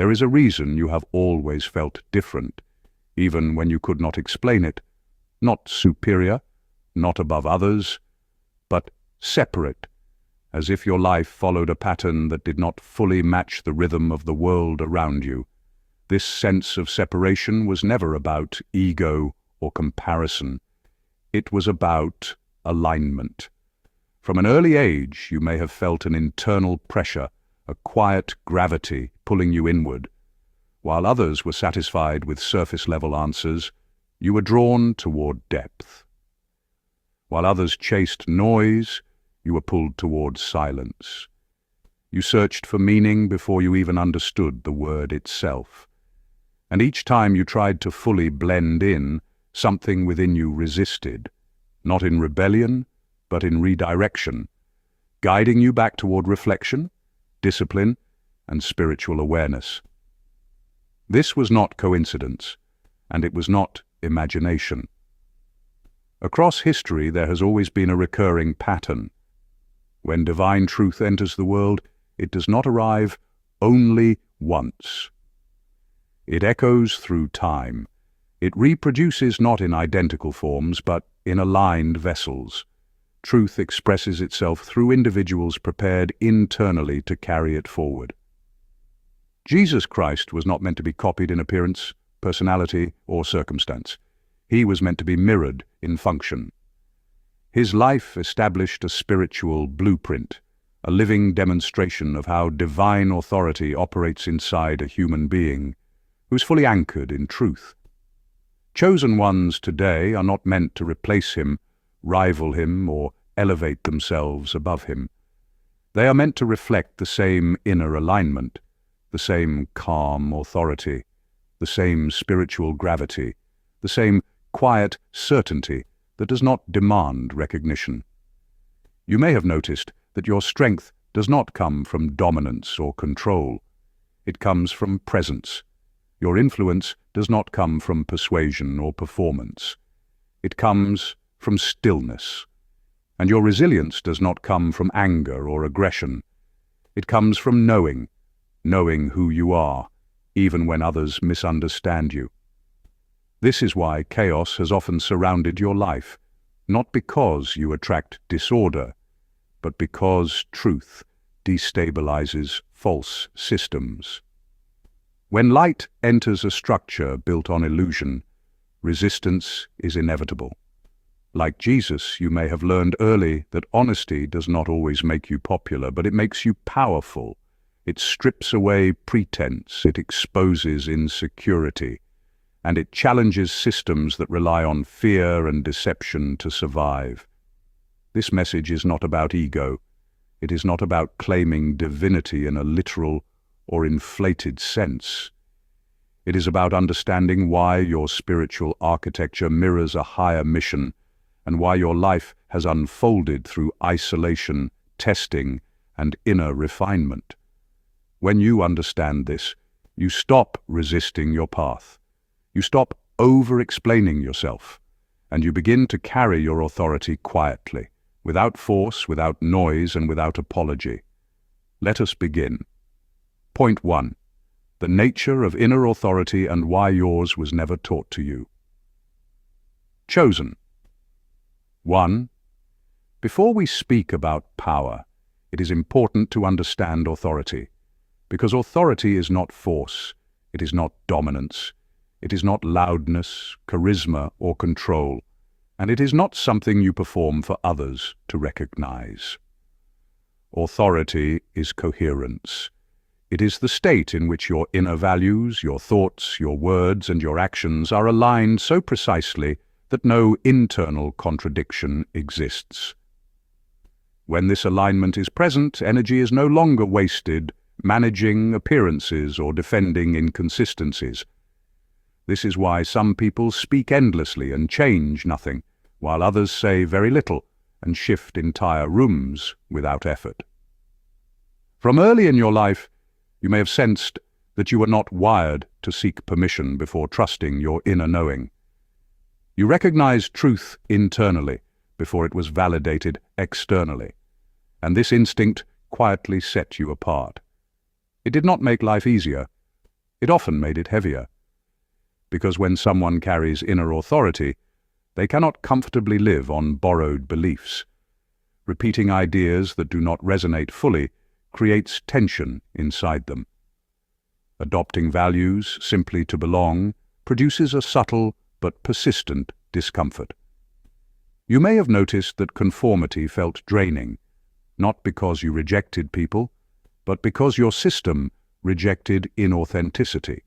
There is a reason you have always felt different, even when you could not explain it. Not superior, not above others, but separate, as if your life followed a pattern that did not fully match the rhythm of the world around you. This sense of separation was never about ego or comparison. It was about alignment. From an early age, you may have felt an internal pressure, a quiet gravity pulling you inward. While others were satisfied with surface-level answers, you were drawn toward depth. While others chased noise, you were pulled towards silence. You searched for meaning before you even understood the word itself. And each time you tried to fully blend in, something within you resisted, not in rebellion, but in redirection, guiding you back toward reflection, discipline, and spiritual awareness. This was not coincidence, and it was not imagination. Across history, there has always been a recurring pattern. When divine truth enters the world, it does not arrive only once. It echoes through time. It reproduces not in identical forms, but in aligned vessels. Truth expresses itself through individuals prepared internally to carry it forward. Jesus Christ was not meant to be copied in appearance, personality, or circumstance. He was meant to be mirrored in function. His life established a spiritual blueprint, a living demonstration of how divine authority operates inside a human being who is fully anchored in truth. Chosen ones today are not meant to replace him, rival him, or elevate themselves above him. They are meant to reflect the same inner alignment, the same calm authority, the same spiritual gravity, the same quiet certainty that does not demand recognition. You may have noticed that your strength does not come from dominance or control. It comes from presence. Your influence does not come from persuasion or performance. It comes from stillness. And your resilience does not come from anger or aggression. It comes from knowing who you are, even when others misunderstand you. This is why chaos has often surrounded your life, not because you attract disorder, but because truth destabilizes false systems. When light enters a structure built on illusion, resistance is inevitable. Like Jesus, you may have learned early that honesty does not always make you popular, but it makes you powerful. It strips away pretense, it exposes insecurity, and it challenges systems that rely on fear and deception to survive. This message is not about ego. It is not about claiming divinity in a literal or inflated sense. It is about understanding why your spiritual architecture mirrors a higher mission and why your life has unfolded through isolation, testing, and inner refinement. When you understand this, you stop resisting your path. You stop over-explaining yourself, and you begin to carry your authority quietly, without force, without noise, and without apology. Let us begin. Point 1. The nature of inner authority and why yours was never taught to you. Chosen. 1. Before we speak about power, it is important to understand authority, because authority is not force, it is not dominance, it is not loudness, charisma, or control, and it is not something you perform for others to recognize. Authority is coherence. It is the state in which your inner values, your thoughts, your words, and your actions are aligned so precisely that no internal contradiction exists. When this alignment is present, energy is no longer wasted managing appearances or defending inconsistencies. This is why some people speak endlessly and change nothing, while others say very little and shift entire rooms without effort. From early in your life, you may have sensed that you were not wired to seek permission before trusting your inner knowing. You recognized truth internally before it was validated externally, and this instinct quietly set you apart. It did not make life easier, It often made it heavier. Because when someone carries inner authority, they cannot comfortably live on borrowed beliefs. Repeating ideas that do not resonate fully creates tension inside them. Adopting values simply to belong produces a subtle but persistent discomfort. You may have noticed that conformity felt draining, not because you rejected people, but because your system rejected inauthenticity.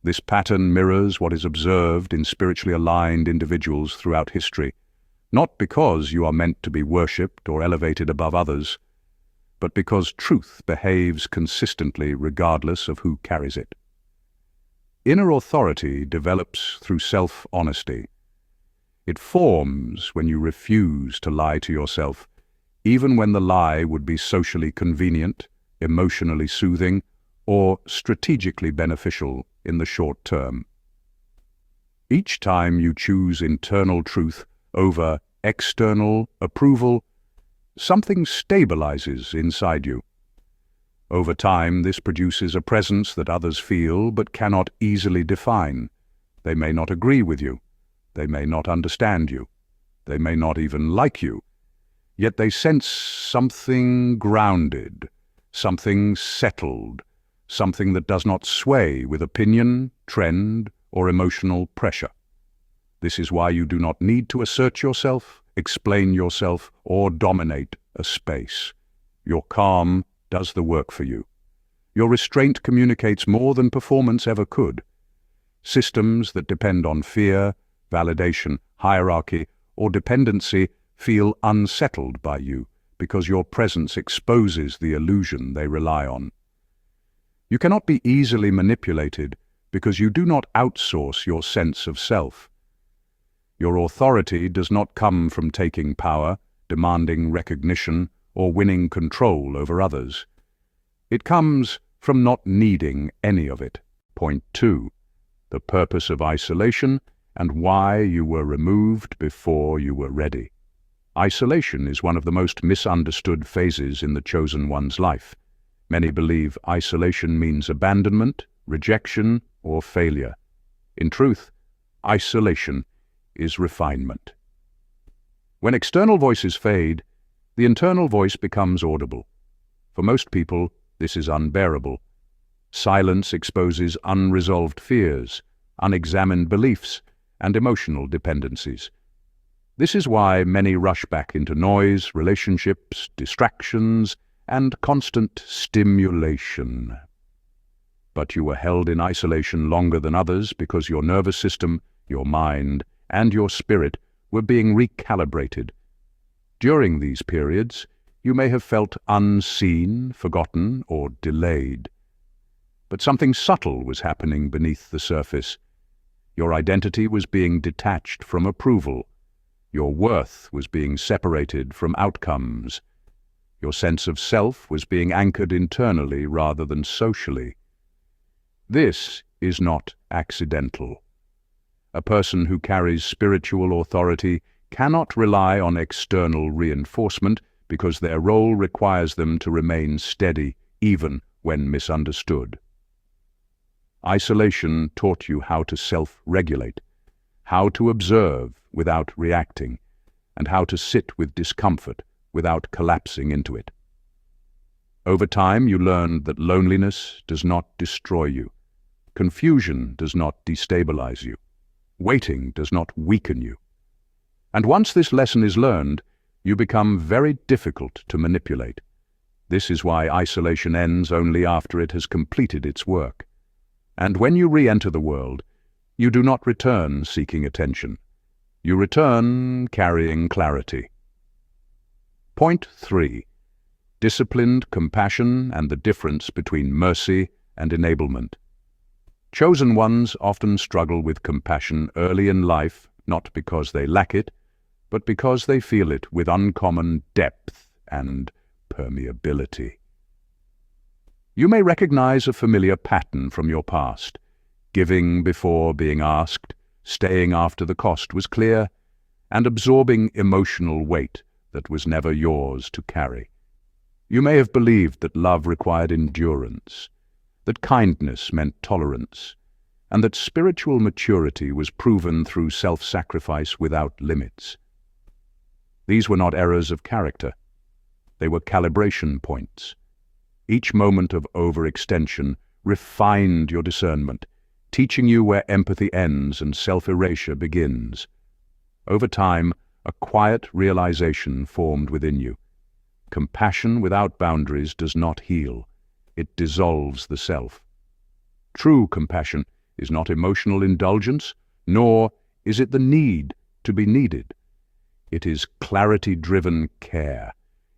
This pattern mirrors what is observed in spiritually aligned individuals throughout history, not because you are meant to be worshipped or elevated above others, but because truth behaves consistently regardless of who carries it. Inner authority develops through self-honesty. It forms when you refuse to lie to yourself, even when the lie would be socially convenient, emotionally soothing, or strategically beneficial in the short term. Each time you choose internal truth over external approval, something stabilizes inside you. Over time, this produces a presence that others feel but cannot easily define. They may not agree with you. They may not understand you. They may not even like you. Yet they sense something grounded, something settled, something that does not sway with opinion, trend, or emotional pressure. This is why you do not need to assert yourself, explain yourself, or dominate a space. Your calm does the work for you. Your restraint communicates more than performance ever could. Systems that depend on fear, validation, hierarchy, or dependency feel unsettled by you because your presence exposes the illusion they rely on. You cannot be easily manipulated because you do not outsource your sense of self. Your authority does not come from taking power, demanding recognition, or winning control over others. It comes from not needing any of it. Point 2. The purpose of isolation and why you were removed before you were ready. Isolation is one of the most misunderstood phases in the chosen one's life. Many believe isolation means abandonment, rejection, or failure. In truth, isolation is refinement. When external voices fade, the internal voice becomes audible. For most people, this is unbearable. Silence exposes unresolved fears, unexamined beliefs, and emotional dependencies. This is why many rush back into noise, relationships, distractions, and constant stimulation. But you were held in isolation longer than others because your nervous system, your mind, and your spirit were being recalibrated. During these periods, you may have felt unseen, forgotten, or delayed. But something subtle was happening beneath the surface. Your identity was being detached from approval. Your worth was being separated from outcomes. Your sense of self was being anchored internally rather than socially. This is not accidental. A person who carries spiritual authority cannot rely on external reinforcement because their role requires them to remain steady even when misunderstood. Isolation taught you how to self-regulate, how to observe without reacting, and how to sit with discomfort without collapsing into it. Over time, you learned that loneliness does not destroy you. Confusion does not destabilize you. Waiting does not weaken you. And once this lesson is learned, you become very difficult to manipulate. This is why isolation ends only after it has completed its work. And when you re-enter the world, you do not return seeking attention. You return carrying clarity. Point 3. Disciplined compassion and the difference between mercy and enablement. Chosen ones often struggle with compassion early in life, not because they lack it, but because they feel it with uncommon depth and permeability. You may recognize a familiar pattern from your past. Giving before being asked, staying after the cost was clear, and absorbing emotional weight that was never yours to carry. You may have believed that love required endurance, that kindness meant tolerance, and that spiritual maturity was proven through self-sacrifice without limits. These were not errors of character. They were calibration points. Each moment of overextension refined your discernment, teaching you where empathy ends and self-erasure begins. Over time, a quiet realization formed within you. Compassion without boundaries does not heal. It dissolves the self. True compassion is not emotional indulgence, nor is it the need to be needed. It is clarity-driven care.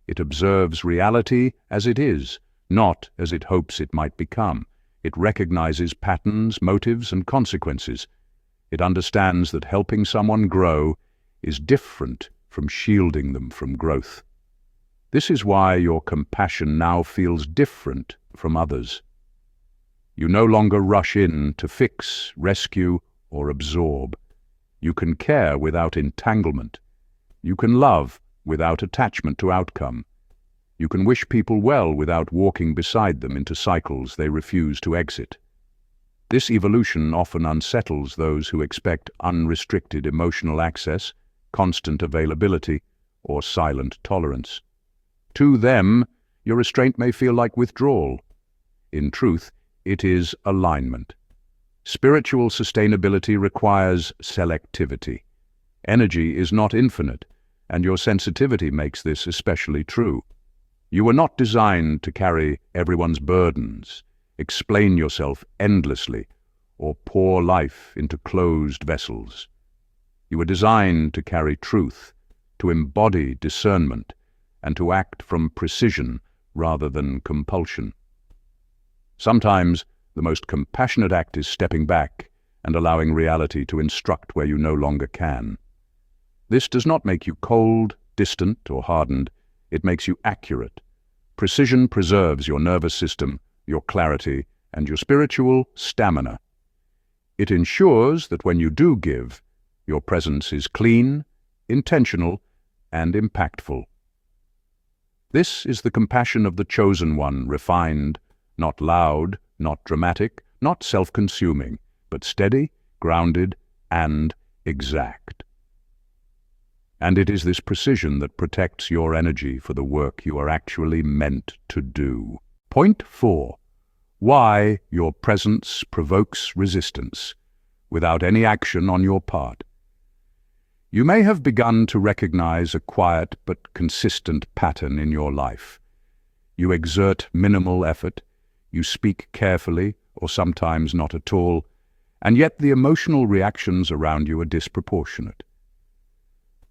It observes reality as it is, not as it hopes it might become. It recognizes patterns, motives, and consequences. It understands that helping someone grow is different from shielding them from growth. This is why your compassion now feels different from others. You no longer rush in to fix, rescue, or absorb. You can care without entanglement. You can love without attachment to outcome. You can wish people well without walking beside them into cycles they refuse to exit. This evolution often unsettles those who expect unrestricted emotional access, constant availability, or silent tolerance. To them, your restraint may feel like withdrawal. In truth, it is alignment. Spiritual sustainability requires selectivity. Energy is not infinite, and your sensitivity makes this especially true. You were not designed to carry everyone's burdens, explain yourself endlessly, or pour life into closed vessels. You were designed to carry truth, to embody discernment, and to act from precision rather than compulsion. Sometimes, the most compassionate act is stepping back and allowing reality to instruct where you no longer can. This does not make you cold, distant, or hardened. It makes you accurate. Precision preserves your nervous system, your clarity, and your spiritual stamina. It ensures that when you do give, your presence is clean, intentional, and impactful. This is the compassion of the chosen one, refined, not loud, not dramatic, not self-consuming, but steady, grounded, and exact. And it is this precision that protects your energy for the work you are actually meant to do. Point 4. Why your presence provokes resistance, without any action on your part. You may have begun to recognize a quiet but consistent pattern in your life. You exert minimal effort, you speak carefully, or sometimes not at all, and yet the emotional reactions around you are disproportionate.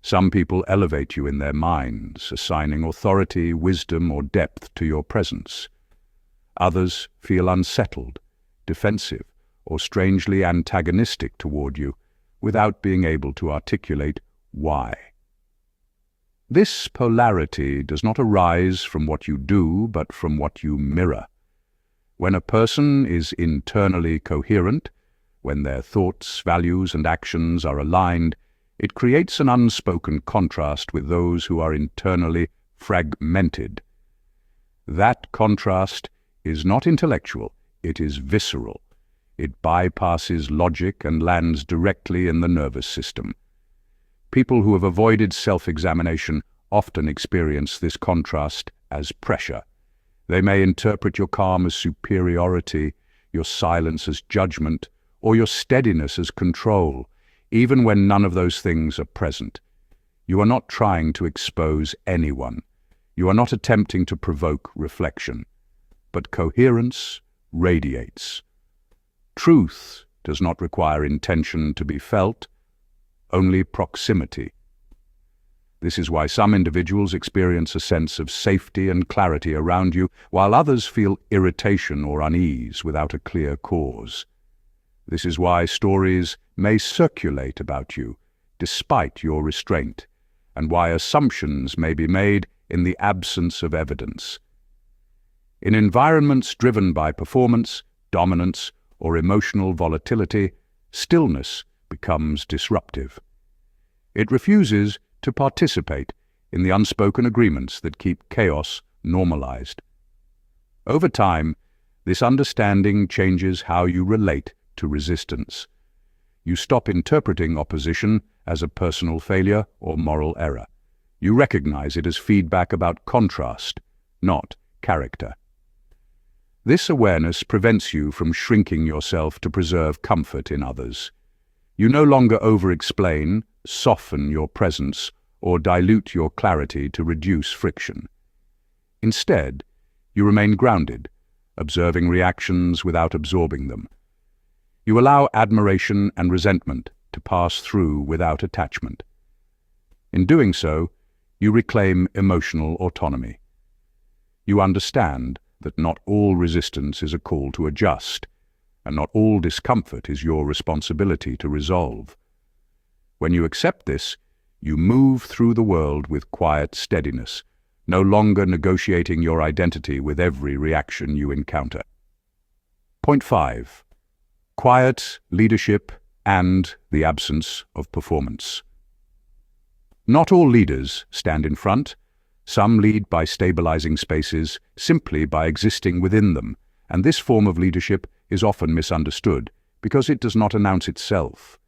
Some people elevate you in their minds, assigning authority, wisdom, or depth to your presence. Others feel unsettled, defensive, or strangely antagonistic toward you, without being able to articulate why. This polarity does not arise from what you do, but from what you mirror. When a person is internally coherent, when their thoughts, values, and actions are aligned, it creates an unspoken contrast with those who are internally fragmented. That contrast is not intellectual, it is visceral. It bypasses logic and lands directly in the nervous system. People who have avoided self-examination often experience this contrast as pressure. They may interpret your calm as superiority, your silence as judgment, or your steadiness as control, even when none of those things are present. You are not trying to expose anyone. You are not attempting to provoke reflection. But coherence radiates. Truth does not require intention to be felt, only proximity. This is why some individuals experience a sense of safety and clarity around you, while others feel irritation or unease without a clear cause. This is why stories may circulate about you, despite your restraint, and why assumptions may be made in the absence of evidence. In environments driven by performance, dominance, or emotional volatility, stillness becomes disruptive. It refuses to participate in the unspoken agreements that keep chaos normalized. Over time, This understanding changes how you relate to resistance. You stop interpreting opposition as a personal failure or moral error. You recognize it as feedback about contrast, not character. This awareness prevents you from shrinking yourself to preserve comfort in others. You no longer over-explain, soften your presence, or dilute your clarity to reduce friction. Instead, you remain grounded, observing reactions without absorbing them. You allow admiration and resentment to pass through without attachment. In doing so, you reclaim emotional autonomy. You understand that not all resistance is a call to adjust, and not all discomfort is your responsibility to resolve. When you accept this, you move through the world with quiet steadiness, no longer negotiating your identity with every reaction you encounter. Point 5. Quiet leadership and the absence of performance. Not all leaders stand in front. Some lead by stabilizing spaces, simply by existing within them, and this form of leadership is often misunderstood because it does not announce itself.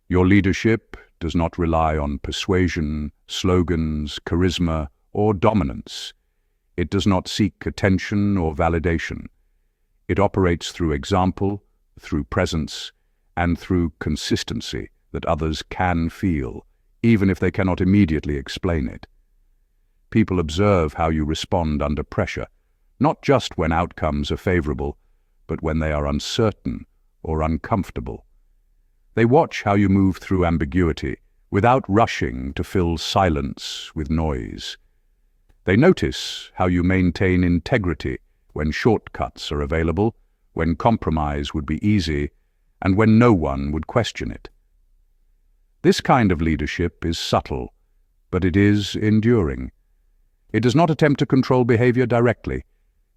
Your leadership does not rely on persuasion, slogans, charisma, or dominance. It does not seek attention or validation. It operates through example, through presence, and through consistency that others can feel, even if they cannot immediately explain it. People observe how you respond under pressure, not just when outcomes are favorable, but when they are uncertain or uncomfortable. They watch how you move through ambiguity without rushing to fill silence with noise. They notice how you maintain integrity when shortcuts are available, when compromise would be easy, and when no one would question it. This kind of leadership is subtle, but it is enduring. It does not attempt to control behavior directly.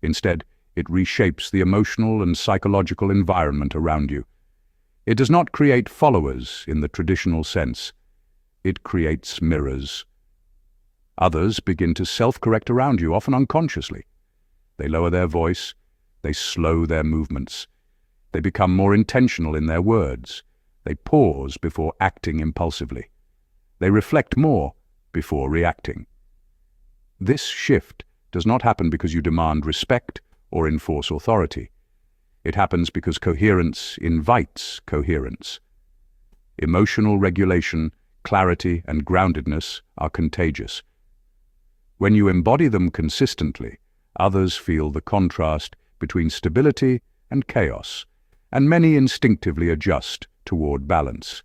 Instead, it reshapes the emotional and psychological environment around you. It does not create followers in the traditional sense. It creates mirrors. Others begin to self-correct around you, often unconsciously. They lower their voice, they slow their movements. They become more intentional in their words. They pause before acting impulsively. They reflect more before reacting. This shift does not happen because you demand respect or enforce authority. It happens because coherence invites coherence. Emotional regulation, clarity, and groundedness are contagious. When you embody them consistently, others feel the contrast between stability and chaos, and many instinctively adjust toward balance.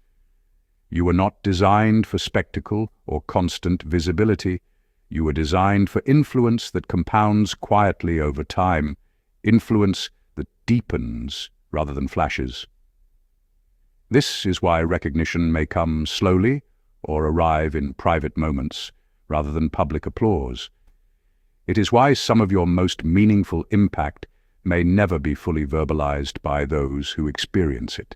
You were not designed for spectacle or constant visibility. You were designed for influence that compounds quietly over time, influence that deepens rather than flashes. This is why recognition may come slowly or arrive in private moments rather than public applause. It is why some of your most meaningful impact may never be fully verbalized by those who experience it.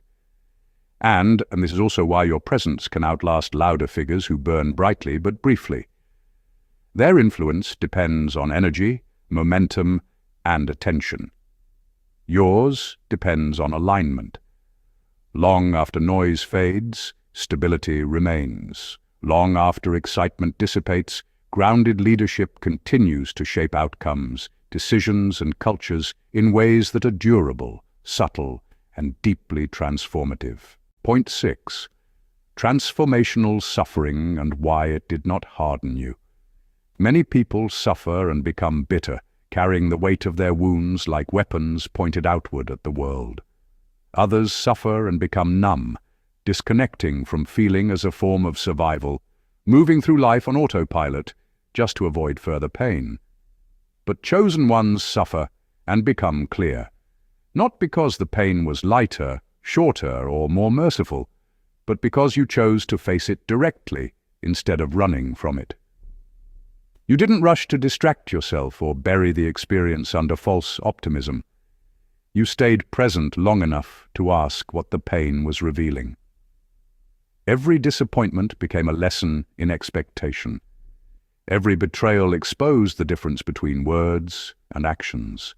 And this is also why your presence can outlast louder figures who burn brightly but briefly. Their influence depends on energy, momentum, and attention. Yours depends on alignment. Long after noise fades, stability remains. Long after excitement dissipates, grounded leadership continues to shape outcomes, decisions, and cultures in ways that are durable, subtle, and deeply transformative. Point 6. Transformational suffering and why it did not harden you. Many people suffer and become bitter, carrying the weight of their wounds like weapons pointed outward at the world. Others suffer and become numb, disconnecting from feeling as a form of survival, moving through life on autopilot just to avoid further pain. But chosen ones suffer and become clear, not because the pain was lighter, shorter, or more merciful, but because you chose to face it directly instead of running from it. You didn't rush to distract yourself or bury the experience under false optimism. You stayed present long enough to ask what the pain was revealing. Every disappointment became a lesson in expectation. Every betrayal exposed the difference between words and actions.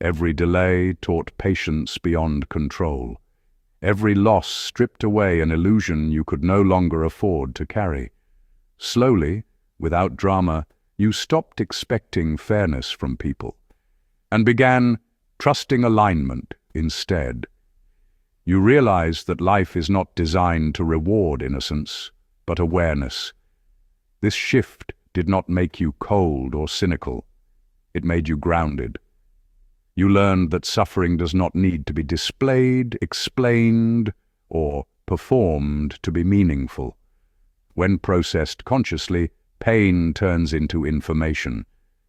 Every delay taught patience beyond control. Every loss stripped away an illusion you could no longer afford to carry. Slowly, without drama, you stopped expecting fairness from people and began trusting alignment instead. You realized that life is not designed to reward innocence, but awareness. This shift did not make you cold or cynical. It made you grounded. You learned that suffering does not need to be displayed, explained, or performed to be meaningful. When processed consciously, pain turns into information.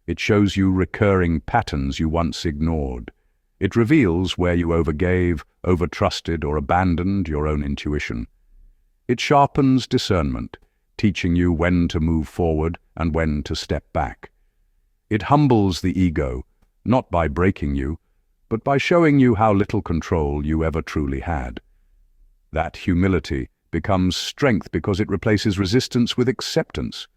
It shows you recurring patterns you once ignored. It reveals where you overgave, overtrusted, or abandoned your own intuition. It sharpens discernment, teaching you when to move forward and when to step back. It humbles the ego, not by breaking you, but by showing you how little control you ever truly had. That humility becomes strength because it replaces resistance with acceptance.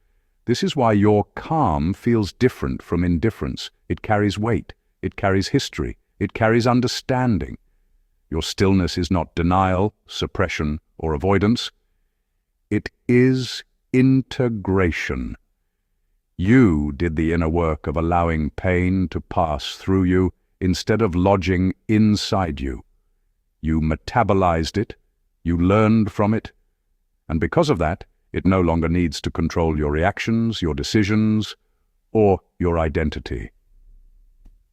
This is why your calm feels different from indifference. It carries weight, it carries history, it carries understanding. Your stillness is not denial, suppression, or avoidance. It is integration. You did the inner work of allowing pain to pass through you instead of lodging inside you. You metabolized it, you learned from it, and because of that, it no longer needs to control your reactions, your decisions, or your identity.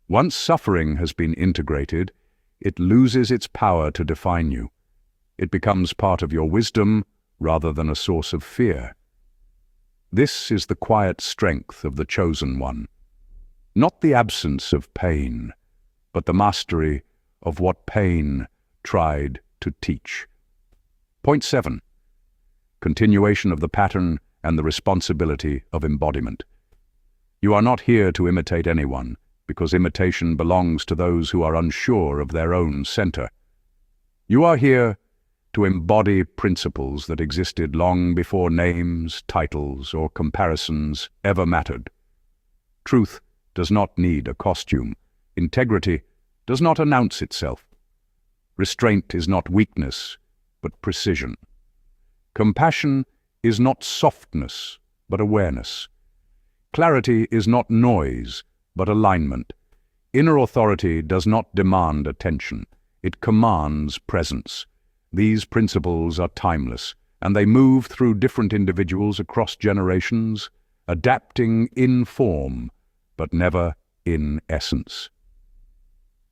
Once suffering has been integrated, it loses its power to define you. It becomes part of your wisdom rather than a source of fear. This is the quiet strength of the chosen one. Not the absence of pain, but the mastery of what pain tried to teach. Point 7. Continuation of the pattern and the responsibility of embodiment. You are not here to imitate anyone, because imitation belongs to those who are unsure of their own center. You are here to embody principles that existed long before names, titles, or comparisons ever mattered. Truth does not need a costume. Integrity does not announce itself. Restraint is not weakness, but precision. Compassion is not softness, but awareness. Clarity is not noise, but alignment. Inner authority does not demand attention. It commands presence. These principles are timeless, and they move through different individuals across generations, adapting in form, but never in essence.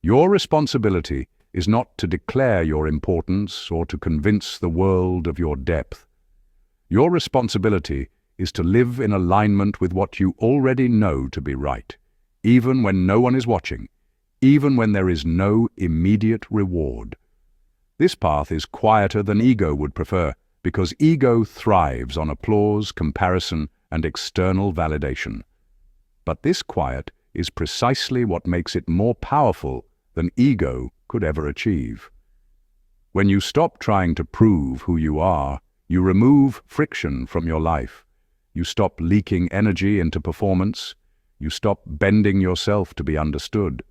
Your responsibility is not to declare your importance or to convince the world of your depth. Your responsibility is to live in alignment with what you already know to be right, even when no one is watching, even when there is no immediate reward. This path is quieter than ego would prefer, because ego thrives on applause, comparison, and external validation. But this quiet is precisely what makes it more powerful than ego could ever achieve. When you stop trying to prove who you are, you remove friction from your life. You stop leaking energy into performance. You stop bending yourself to be understood.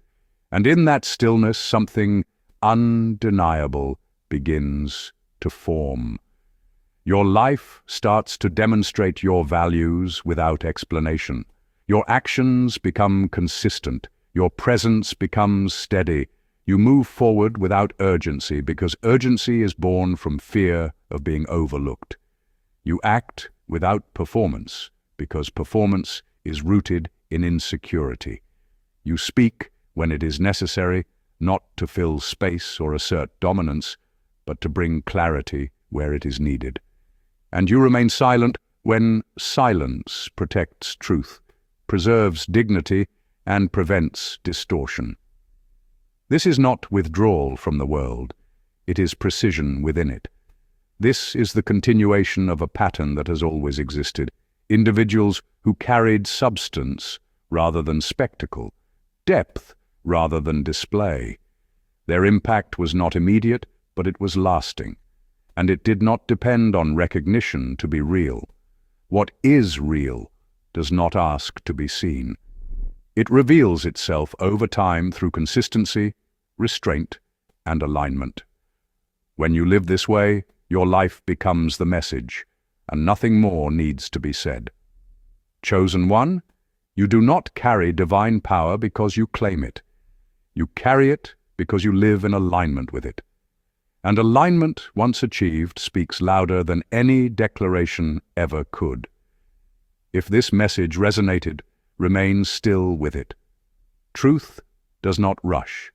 And in that stillness, something undeniable begins to form. Your life starts to demonstrate your values without explanation. Your actions become consistent. Your presence becomes steady. You move forward without urgency, because urgency is born from fear of being overlooked. You act without performance, because performance is rooted in insecurity. You speak when it is necessary, not to fill space or assert dominance, but to bring clarity where it is needed. And you remain silent when silence protects truth, preserves dignity, and prevents distortion. This is not withdrawal from the world. It is precision within it. This is the continuation of a pattern that has always existed. Individuals who carried substance rather than spectacle, depth rather than display. Their impact was not immediate, but it was lasting, and it did not depend on recognition to be real. What is real does not ask to be seen. It reveals itself over time through consistency, restraint, and alignment. When you live this way, your life becomes the message, and nothing more needs to be said. Chosen one, you do not carry divine power because you claim it. You carry it because you live in alignment with it. And alignment, once achieved, speaks louder than any declaration ever could. If this message resonated, remain still with it. Truth does not rush.